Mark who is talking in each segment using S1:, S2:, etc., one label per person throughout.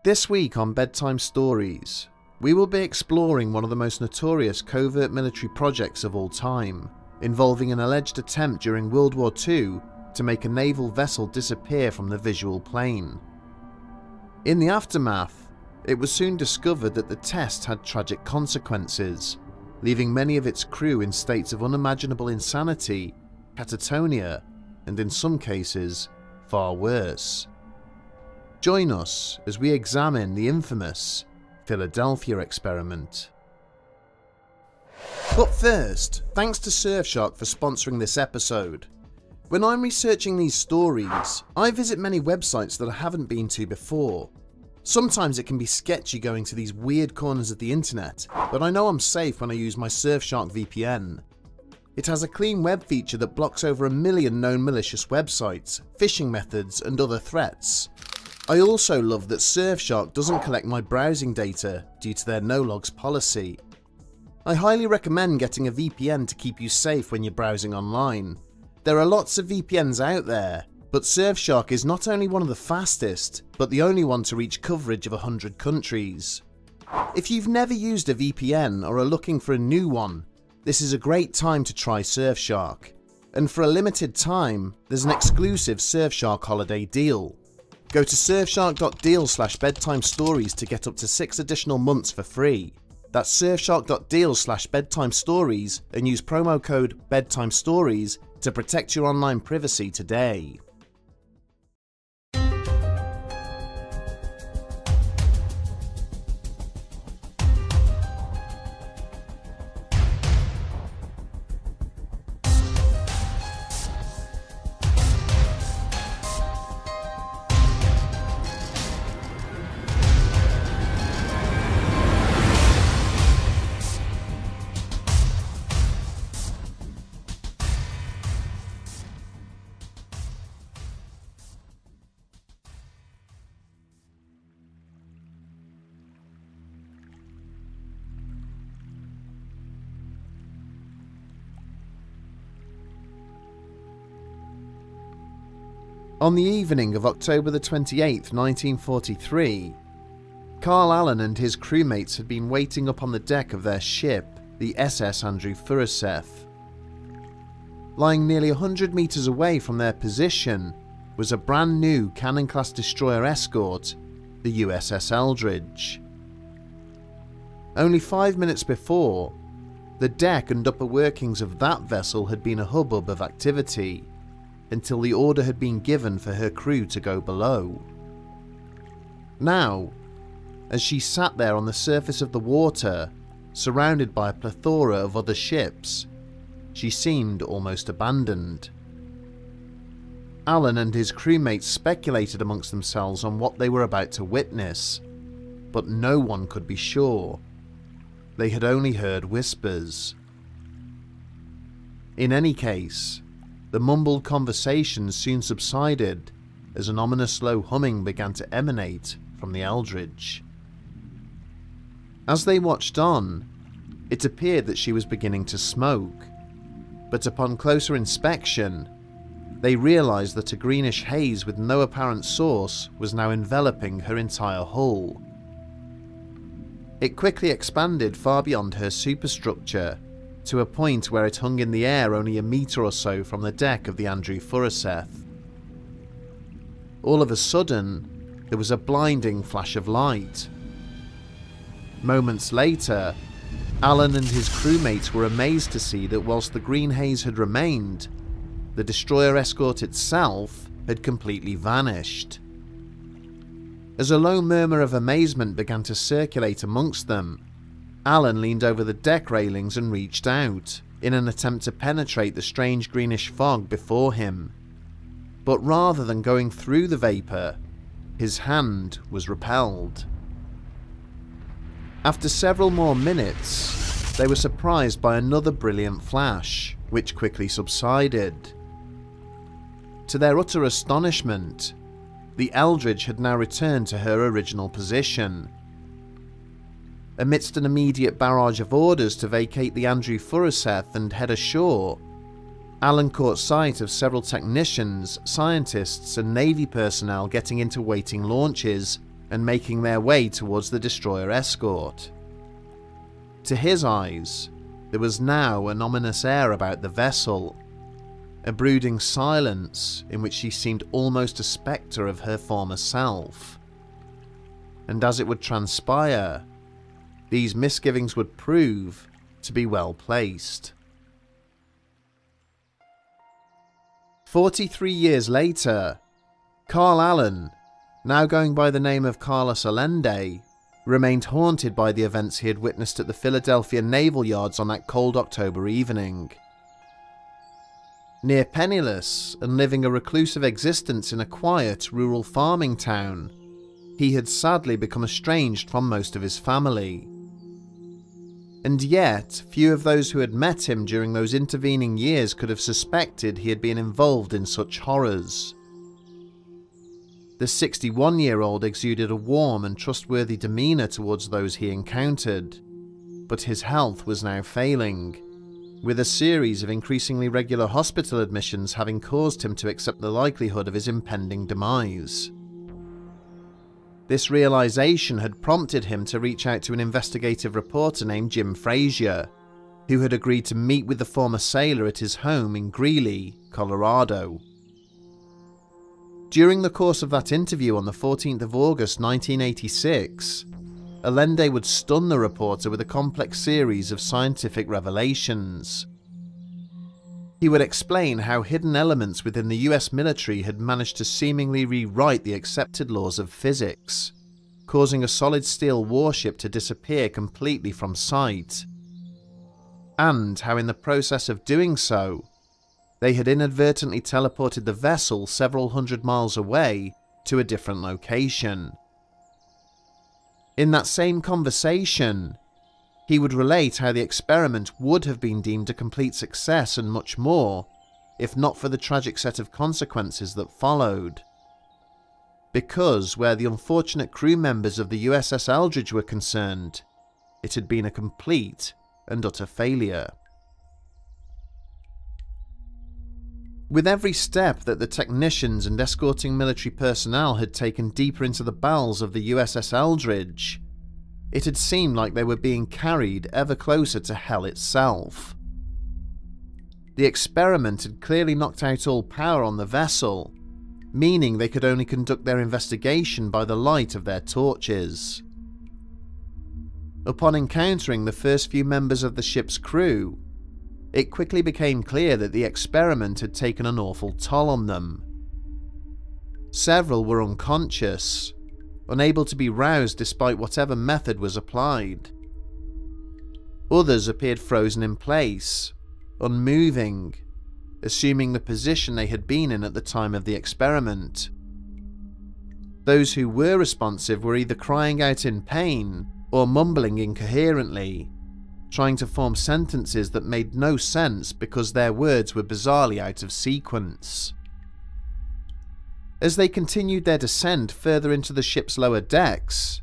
S1: This week on Bedtime Stories, we will be exploring one of the most notorious covert military projects of all time, involving an alleged attempt during World War II to make a naval vessel disappear from the visual plane. In the aftermath, it was soon discovered that the test had tragic consequences, leaving many of its crew in states of unimaginable insanity, catatonia, and in some cases, far worse. Join us as we examine the infamous Philadelphia experiment. But first, thanks to Surfshark for sponsoring this episode. When I'm researching these stories, I visit many websites that I haven't been to before. Sometimes it can be sketchy going to these weird corners of the internet, but I know I'm safe when I use my Surfshark VPN. It has a clean web feature that blocks over 1 million known malicious websites, phishing methods, and other threats. I also love that Surfshark doesn't collect my browsing data due to their no-logs policy. I highly recommend getting a VPN to keep you safe when you're browsing online. There are lots of VPNs out there, but Surfshark is not only one of the fastest, but the only one to reach coverage of 100 countries. If you've never used a VPN or are looking for a new one, this is a great time to try Surfshark. And for a limited time, there's an exclusive Surfshark holiday deal. Go to surfshark.deal/bedtimestories to get up to 6 additional months for free. That's surfshark.deal/bedtimestories and use promo code bedtimestories to protect your online privacy today. On the evening of October the 28th, 1943, Carl Allen and his crewmates had been waiting up on the deck of their ship, the SS Andrew Furuseth. Lying nearly 100 meters away from their position was a brand new cannon-class destroyer escort, the USS Eldridge. Only 5 minutes before, the deck and upper workings of that vessel had been a hubbub of activity, until the order had been given for her crew to go below. Now, as she sat there on the surface of the water, surrounded by a plethora of other ships, she seemed almost abandoned. Allen and his crewmates speculated amongst themselves on what they were about to witness, but no one could be sure. They had only heard whispers. In any case, the mumbled conversations soon subsided as an ominous low humming began to emanate from the Eldridge. As they watched on, it appeared that she was beginning to smoke, but upon closer inspection, they realized that a greenish haze with no apparent source was now enveloping her entire hull. It quickly expanded far beyond her superstructure, to a point where it hung in the air only a meter or so from the deck of the Andrew Furuseth. All of a sudden, there was a blinding flash of light. Moments later, Allen and his crewmates were amazed to see that whilst the green haze had remained, the destroyer escort itself had completely vanished. As a low murmur of amazement began to circulate amongst them, Allen leaned over the deck railings and reached out, in an attempt to penetrate the strange greenish fog before him. But rather than going through the vapour, his hand was repelled. After several more minutes, they were surprised by another brilliant flash, which quickly subsided. To their utter astonishment, the Eldridge had now returned to her original position. Amidst an immediate barrage of orders to vacate the Andrew Furuseth and head ashore, Allen caught sight of several technicians, scientists and Navy personnel getting into waiting launches and making their way towards the destroyer escort. To his eyes, there was now an ominous air about the vessel, a brooding silence in which she seemed almost a spectre of her former self. And as it would transpire, these misgivings would prove to be well placed. 43 years later, Carl Allen, now going by the name of Carlos Allende, remained haunted by the events he had witnessed at the Philadelphia naval yards on that cold October evening. Near penniless and living a reclusive existence in a quiet, rural farming town, he had sadly become estranged from most of his family. And yet, few of those who had met him during those intervening years could have suspected he had been involved in such horrors. The 61-year-old exuded a warm and trustworthy demeanour towards those he encountered, but his health was now failing, with a series of increasingly regular hospital admissions having caused him to accept the likelihood of his impending demise. This realization had prompted him to reach out to an investigative reporter named Jim Frazier, who had agreed to meet with the former sailor at his home in Greeley, Colorado. During the course of that interview on the 14th of August 1986, Allende would stun the reporter with a complex series of scientific revelations. He would explain how hidden elements within the US military had managed to seemingly rewrite the accepted laws of physics, causing a solid steel warship to disappear completely from sight, and how in the process of doing so, they had inadvertently teleported the vessel several hundred miles away to a different location. In that same conversation, he would relate how the experiment would have been deemed a complete success and much more, if not for the tragic set of consequences that followed. Because where the unfortunate crew members of the USS Eldridge were concerned, it had been a complete and utter failure. With every step that the technicians and escorting military personnel had taken deeper into the bowels of the USS Eldridge, it had seemed like they were being carried ever closer to hell itself. The experiment had clearly knocked out all power on the vessel, meaning they could only conduct their investigation by the light of their torches. Upon encountering the first few members of the ship's crew, it quickly became clear that the experiment had taken an awful toll on them. Several were unconscious, unable to be roused despite whatever method was applied. Others appeared frozen in place, unmoving, assuming the position they had been in at the time of the experiment. Those who were responsive were either crying out in pain or mumbling incoherently, trying to form sentences that made no sense because their words were bizarrely out of sequence. As they continued their descent further into the ship's lower decks,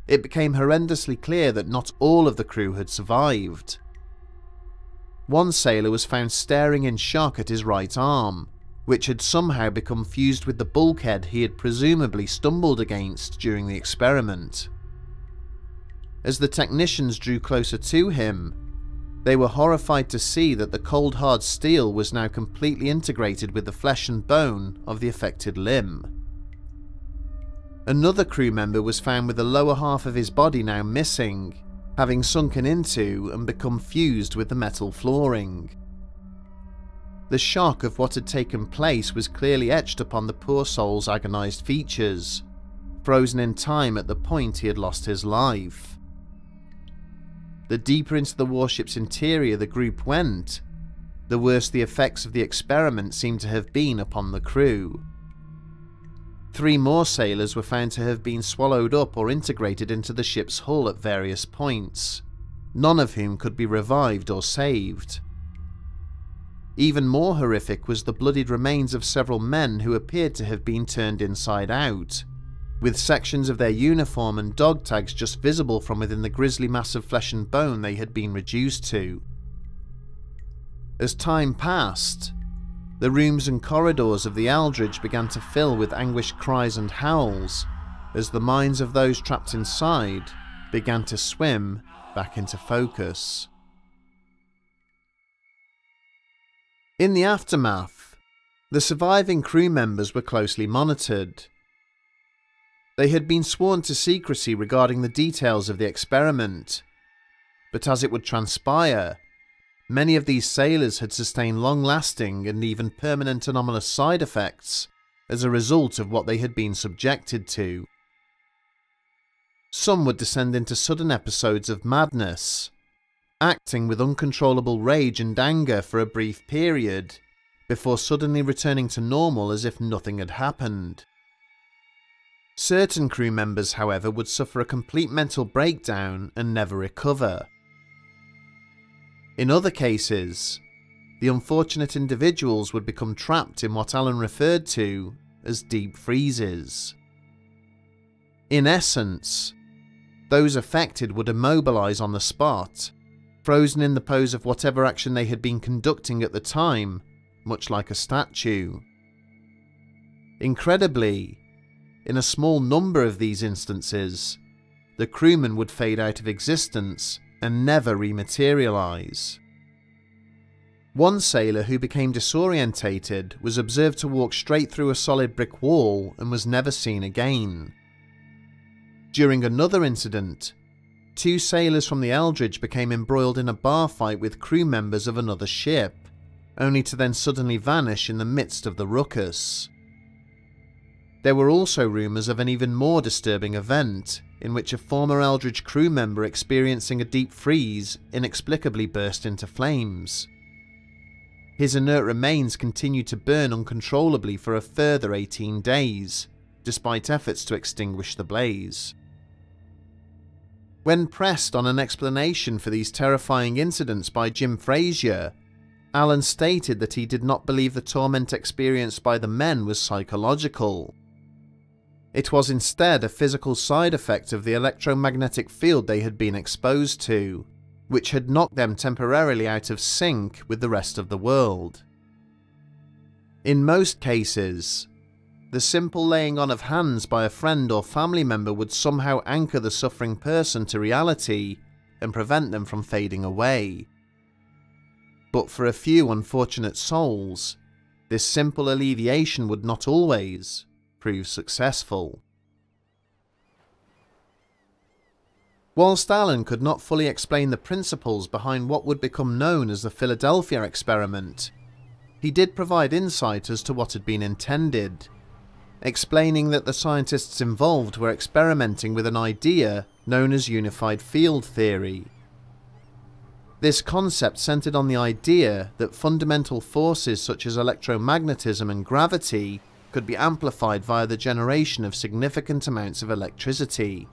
S1: it became horrendously clear that not all of the crew had survived. One sailor was found staring in shock at his right arm, which had somehow become fused with the bulkhead he had presumably stumbled against during the experiment. As the technicians drew closer to him, they were horrified to see that the cold hard steel was now completely integrated with the flesh and bone of the affected limb. Another crew member was found with the lower half of his body now missing, having sunken into and become fused with the metal flooring. The shock of what had taken place was clearly etched upon the poor soul's agonized features, frozen in time at the point he had lost his life. The deeper into the warship's interior the group went, the worse the effects of the experiment seemed to have been upon the crew. 3 more sailors were found to have been swallowed up or integrated into the ship's hull at various points, none of whom could be revived or saved. Even more horrific was the bloodied remains of several men who appeared to have been turned inside out, with sections of their uniform and dog tags just visible from within the grisly mass of flesh and bone they had been reduced to. As time passed, the rooms and corridors of the Eldridge began to fill with anguished cries and howls, as the minds of those trapped inside began to swim back into focus. In the aftermath, the surviving crew members were closely monitored. They had been sworn to secrecy regarding the details of the experiment, but as it would transpire, many of these sailors had sustained long-lasting and even permanent anomalous side effects as a result of what they had been subjected to. Some would descend into sudden episodes of madness, acting with uncontrollable rage and anger for a brief period, before suddenly returning to normal as if nothing had happened. Certain crew members, however, would suffer a complete mental breakdown and never recover. In other cases, the unfortunate individuals would become trapped in what Alan referred to as deep freezes. In essence, those affected would immobilize on the spot, frozen in the pose of whatever action they had been conducting at the time, much like a statue. Incredibly, in a small number of these instances, the crewman would fade out of existence and never rematerialize. One sailor who became disorientated was observed to walk straight through a solid brick wall and was never seen again. During another incident, 2 sailors from the Eldridge became embroiled in a bar fight with crew members of another ship, only to then suddenly vanish in the midst of the ruckus. There were also rumours of an even more disturbing event, in which a former Eldridge crew member experiencing a deep freeze inexplicably burst into flames. His inert remains continued to burn uncontrollably for a further 18 days, despite efforts to extinguish the blaze. When pressed on an explanation for these terrifying incidents by Jim Frazier, Alan stated that he did not believe the torment experienced by the men was psychological. It was instead a physical side effect of the electromagnetic field they had been exposed to, which had knocked them temporarily out of sync with the rest of the world. In most cases, the simple laying on of hands by a friend or family member would somehow anchor the suffering person to reality and prevent them from fading away. But for a few unfortunate souls, this simple alleviation would not always prove successful. Whilst Alan could not fully explain the principles behind what would become known as the Philadelphia experiment, he did provide insight as to what had been intended, explaining that the scientists involved were experimenting with an idea known as unified field theory. This concept centered on the idea that fundamental forces such as electromagnetism and gravity could be amplified via the generation of significant amounts of electricity.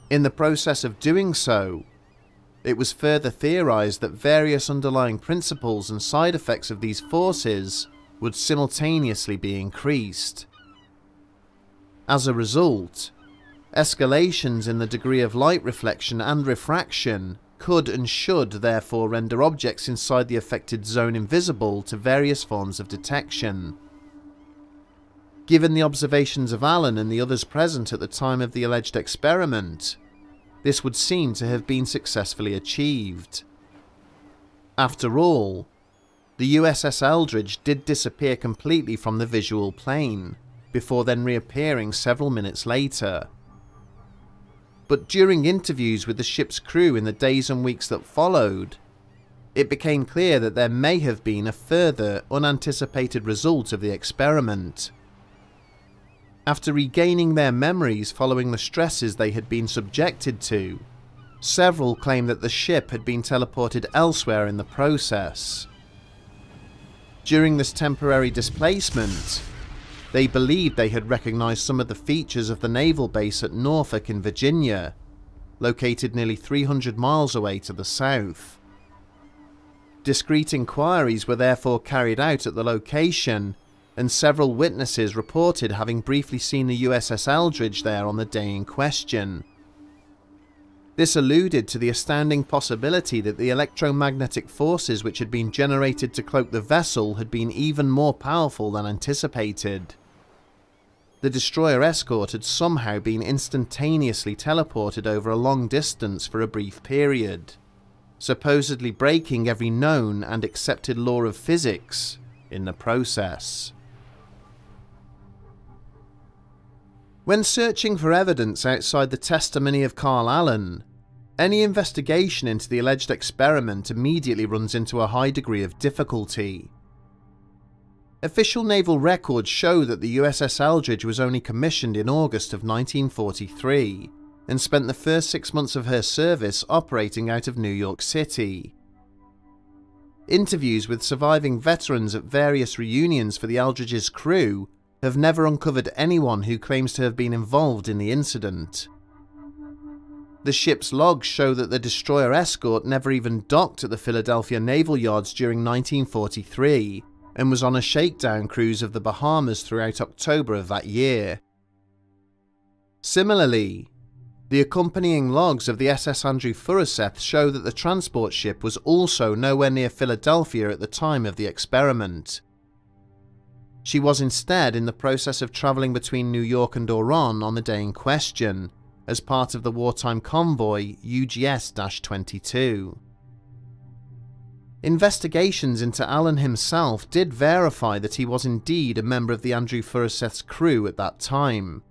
S1: In the process of doing so, it was further theorized that various underlying principles and side effects of these forces would simultaneously be increased. As a result, escalations in the degree of light reflection and refraction could and should therefore render objects inside the affected zone invisible to various forms of detection. Given the observations of Alan and the others present at the time of the alleged experiment, this would seem to have been successfully achieved. After all, the USS Eldridge did disappear completely from the visual plane, before then reappearing several minutes later. But during interviews with the ship's crew in the days and weeks that followed, it became clear that there may have been a further unanticipated result of the experiment. After regaining their memories following the stresses they had been subjected to, several claimed that the ship had been teleported elsewhere in the process. During this temporary displacement, they believed they had recognized some of the features of the naval base at Norfolk in Virginia, located nearly 300 miles away to the south. Discreet inquiries were therefore carried out at the location, and several witnesses reported having briefly seen the USS Eldridge there on the day in question. This alluded to the astounding possibility that the electromagnetic forces which had been generated to cloak the vessel had been even more powerful than anticipated. the destroyer escort had somehow been instantaneously teleported over a long distance for a brief period, supposedly breaking every known and accepted law of physics in the process. When searching for evidence outside the testimony of Carl Allen, any investigation into the alleged experiment immediately runs into a high degree of difficulty. Official naval records show that the USS Eldridge was only commissioned in August of 1943 and spent the first 6 months of her service operating out of New York City. Interviews with surviving veterans at various reunions for the Eldridge's crew have never uncovered anyone who claims to have been involved in the incident. The ship's logs show that the destroyer escort never even docked at the Philadelphia Naval Yards during 1943 and was on a shakedown cruise of the Bahamas throughout October of that year. Similarly, the accompanying logs of the SS Andrew Furuseth show that the transport ship was also nowhere near Philadelphia at the time of the experiment. She was instead in the process of travelling between New York and Oran on the day in question, as part of the wartime convoy UGS-22. Investigations into Allen himself did verify that he was indeed a member of the Andrew Furuseth's crew at that time.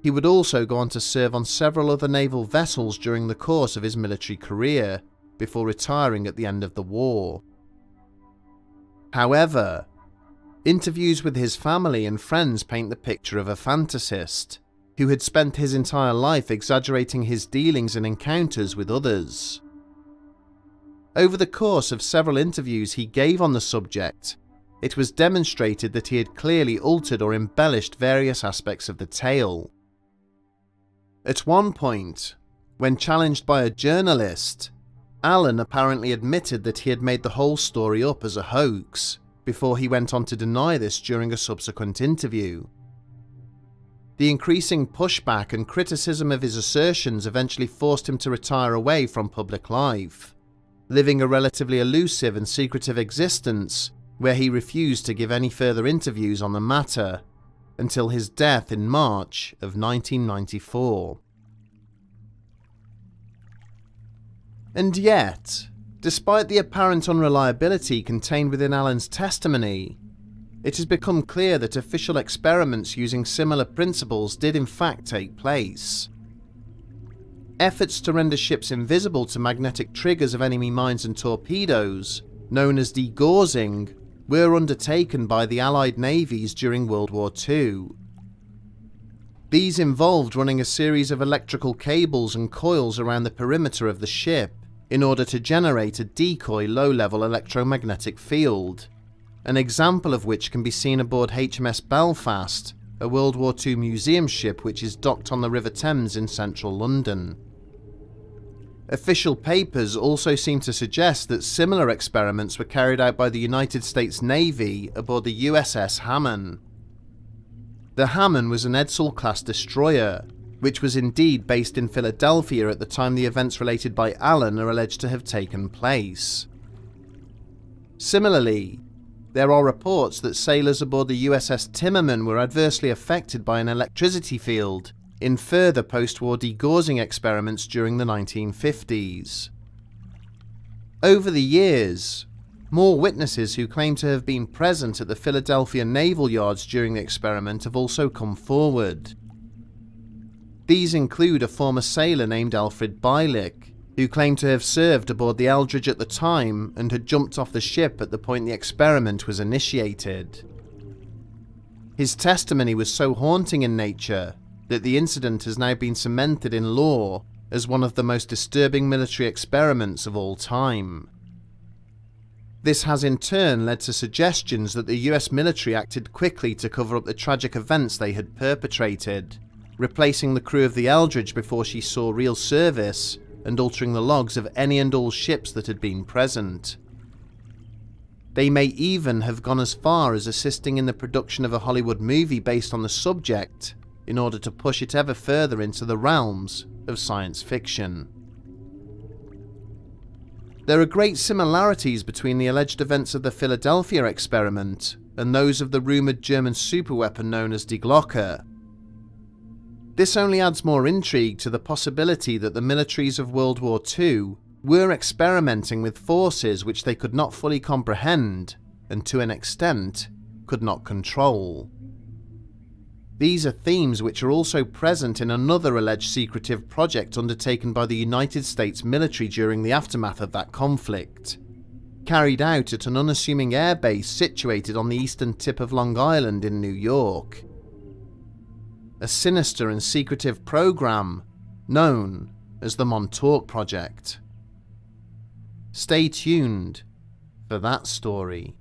S1: He would also go on to serve on several other naval vessels during the course of his military career, before retiring at the end of the war. However, interviews with his family and friends paint the picture of a fantasist, who had spent his entire life exaggerating his dealings and encounters with others. Over the course of several interviews he gave on the subject, it was demonstrated that he had clearly altered or embellished various aspects of the tale. At one point, when challenged by a journalist, Allen apparently admitted that he had made the whole story up as a hoax, before he went on to deny this during a subsequent interview. The increasing pushback and criticism of his assertions eventually forced him to retire away from public life, living a relatively elusive and secretive existence where he refused to give any further interviews on the matter, until his death in March of 1994. And yet, despite the apparent unreliability contained within Allen's testimony, it has become clear that official experiments using similar principles did in fact take place. Efforts to render ships invisible to magnetic triggers of enemy mines and torpedoes, known as degaussing, were undertaken by the Allied navies during World War II. These involved running a series of electrical cables and coils around the perimeter of the ship in order to generate a decoy low-level electromagnetic field, an example of which can be seen aboard HMS Belfast, a World War II museum ship which is docked on the River Thames in central London. Official papers also seem to suggest that similar experiments were carried out by the United States Navy aboard the USS Hammann. The Hammann was an Edsall-class destroyer, which was indeed based in Philadelphia at the time the events related by Allen are alleged to have taken place. Similarly, there are reports that sailors aboard the USS Timmerman were adversely affected by an electricity field in further post-war degaussing experiments during the 1950s. Over the years, more witnesses who claim to have been present at the Philadelphia Naval Yards during the experiment have also come forward. These include a former sailor named Alfred Bylick, who claimed to have served aboard the Eldridge at the time and had jumped off the ship at the point the experiment was initiated. His testimony was so haunting in nature that the incident has now been cemented in law as one of the most disturbing military experiments of all time. This has in turn led to suggestions that the US military acted quickly to cover up the tragic events they had perpetrated, replacing the crew of the Eldridge before she saw real service and altering the logs of any and all ships that had been present. They may even have gone as far as assisting in the production of a Hollywood movie based on the subject, in order to push it ever further into the realms of science fiction. There are great similarities between the alleged events of the Philadelphia experiment and those of the rumoured German superweapon known as Die Glocke. This only adds more intrigue to the possibility that the militaries of World War II were experimenting with forces which they could not fully comprehend, and to an extent, could not control. These are themes which are also present in another alleged secretive project undertaken by the United States military during the aftermath of that conflict, carried out at an unassuming airbase situated on the eastern tip of Long Island in New York. A sinister and secretive program known as the Montauk Project. Stay tuned for that story.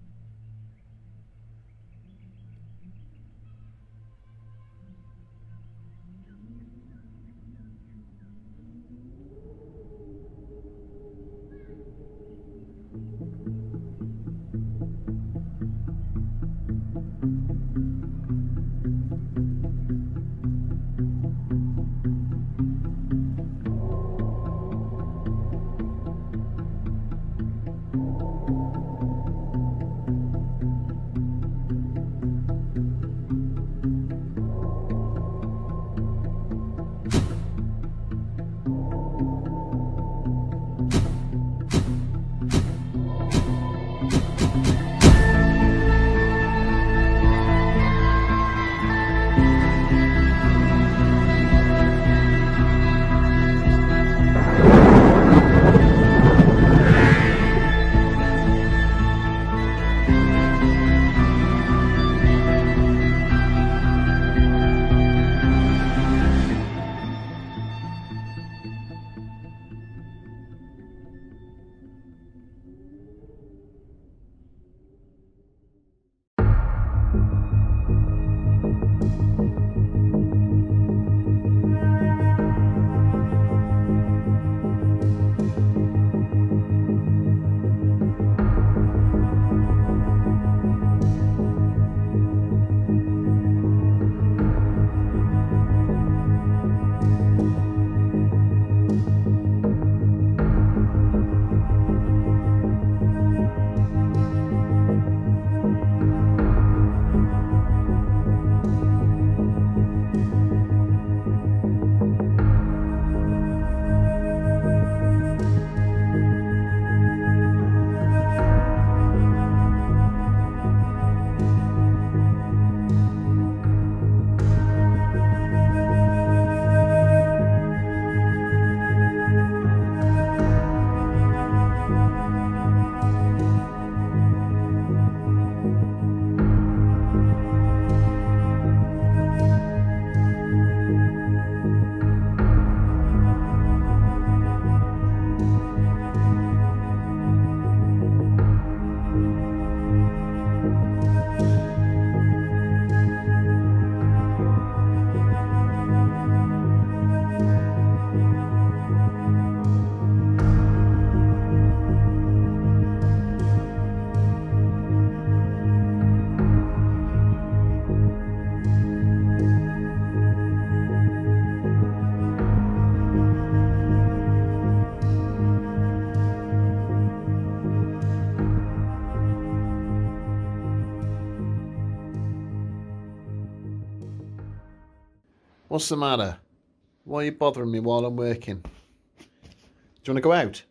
S1: What's the matter? Why are you bothering me while I'm working? Do you want to go out?